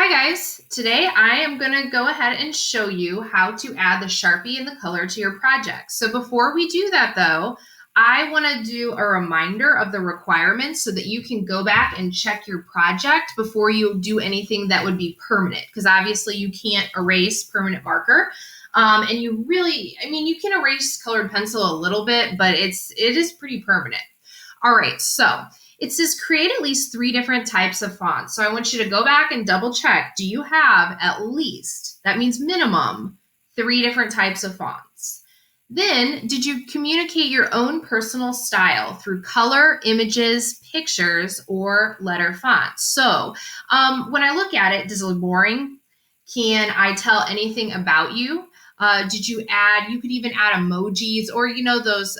Hi guys, today I am going to go ahead and show you how to add the Sharpie and the color to your project. So before we do that though, I want to do a reminder of the requirements so that you can go back and check your project before you do anything that would be permanent, because obviously you can't erase permanent marker. And you can erase colored pencil a little bit, but it is pretty permanent. All right, so it says create at least 3 different types of fonts. So I want you to go back and double check. Do you have at least, that means minimum, 3 different types of fonts? Then, did you communicate your own personal style through color, images, pictures, or letter fonts? So when I look at it, does it look boring? Can I tell anything about you? Did you add, you could even add emojis or, those,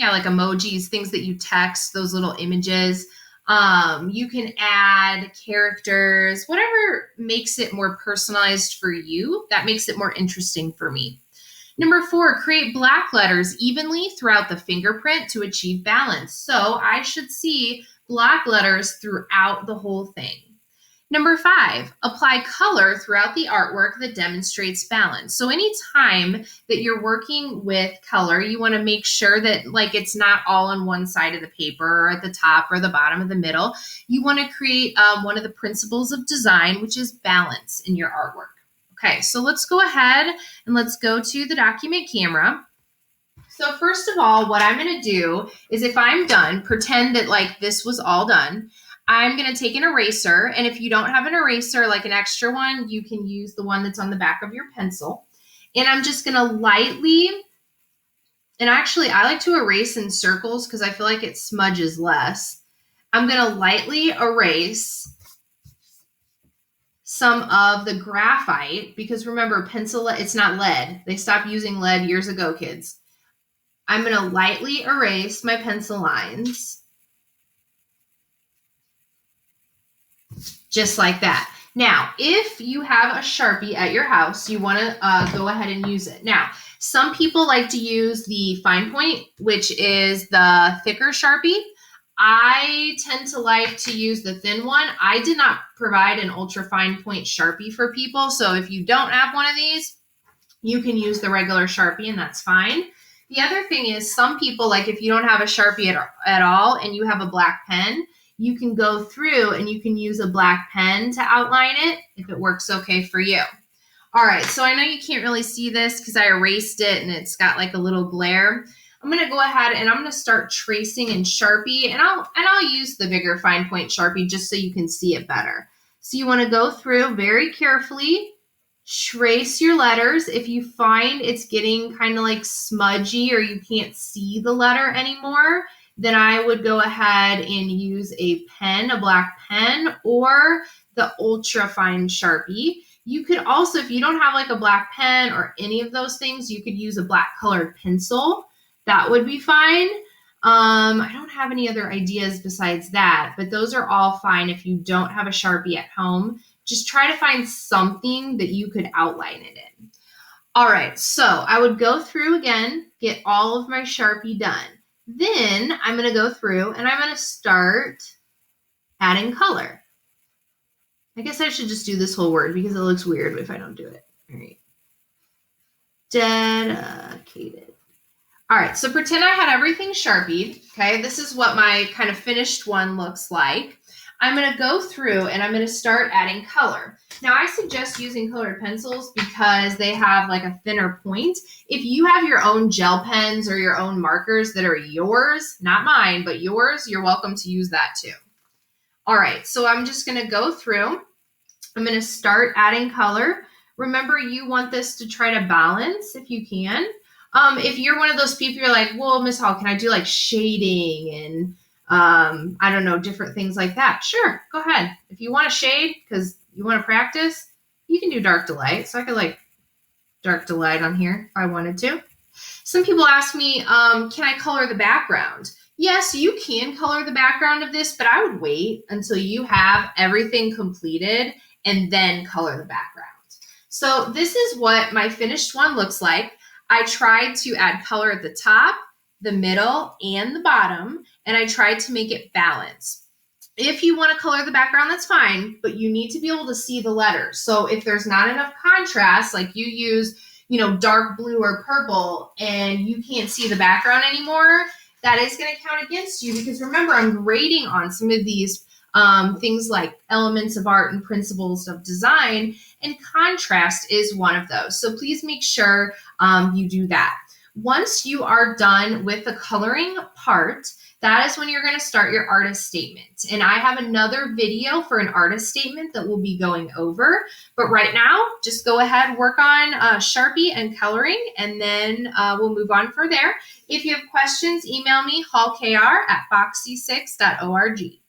like emojis, things that you text, those little images. You can add characters, whatever makes it more personalized for you. That makes it more interesting for me. Number 4, create black letters evenly throughout the fingerprint to achieve balance. So I should see black letters throughout the whole thing. Number 5, apply color throughout the artwork that demonstrates balance. So anytime that you're working with color, you want to make sure that it's not all on one side of the paper or at the top or the bottom of the middle. You want to create one of the principles of design, which is balance in your artwork. Okay, so let's go ahead and let's go to the document camera. So first of all, what I'm going to do is if I'm done, pretend that this was all done. I'm going to take an eraser, and if you don't have an eraser, like an extra one, you can use the one that's on the back of your pencil. And I'm just going to lightly, and actually I like to erase in circles because I feel like it smudges less. I'm going to lightly erase some of the graphite, because remember, pencil, it's not lead. They stopped using lead years ago, kids. I'm going to lightly erase my pencil lines. Just like that. Now, if you have a Sharpie at your house, you want to go ahead and use it. Now, some people like to use the fine point, which is the thicker Sharpie. I tend to like to use the thin one. I did not provide an ultra fine point Sharpie for people. So if you don't have one of these, you can use the regular Sharpie and that's fine. The other thing is some people, if you don't have a Sharpie at all and you have a black pen, you can go through and you can use a black pen to outline it if it works okay for you. All right, so I know you can't really see this because I erased it and it's got a little glare. I'm going to go ahead and I'm going to start tracing in Sharpie, and I'll use the bigger fine point Sharpie just so you can see it better. So you want to go through very carefully, trace your letters. If you find it's getting kind of smudgy or you can't see the letter anymore, then I would go ahead and use a pen, a black pen, or the ultra fine Sharpie. You could also, if you don't have a black pen or any of those things, you could use a black colored pencil. That would be fine. I don't have any other ideas besides that, but those are all fine if you don't have a Sharpie at home. Just try to find something that you could outline it in. All right, so I would go through again, get all of my Sharpie done. Then I'm going to go through and I'm going to start adding color. I guess I should just do this whole word because it looks weird if I don't do it. All right. Dedicated. All right, so pretend I had everything Sharpied. Okay, this is what my kind of finished one looks like. I'm going to go through and I'm going to start adding color. Now, I suggest using colored pencils because they have a thinner point. If you have your own gel pens or your own markers that are yours, not mine, but yours, you're welcome to use that too. All right, so I'm just going to go through. I'm going to start adding color. Remember, you want this to try to balance if you can. If you're one of those people, you're like, well, Miss Hall, can I do shading and I don't know, different things like that? Sure, go ahead. If you want to shade because you want to practice, you can do dark to light. So I could dark to light on here if I wanted to. Some people ask me, can I color the background? Yes, you can color the background of this, but I would wait until you have everything completed and then color the background. So this is what my finished one looks like. I tried to add color at the top, the middle, and the bottom, and I tried to make it balanced. If you want to color the background, that's fine, but you need to be able to see the letters. So if there's not enough contrast, like you use, dark blue or purple and you can't see the background anymore, that is going to count against you, because remember, I'm grading on some of these things like elements of art and principles of design, and contrast is one of those. So please make sure you do that. Once you are done with the coloring part, that is when you're going to start your artist statement. And I have another video for an artist statement that we'll be going over. But right now, just go ahead, work on Sharpie and coloring, and then we'll move on from there. If you have questions, email me, hallkr@foxy6.org.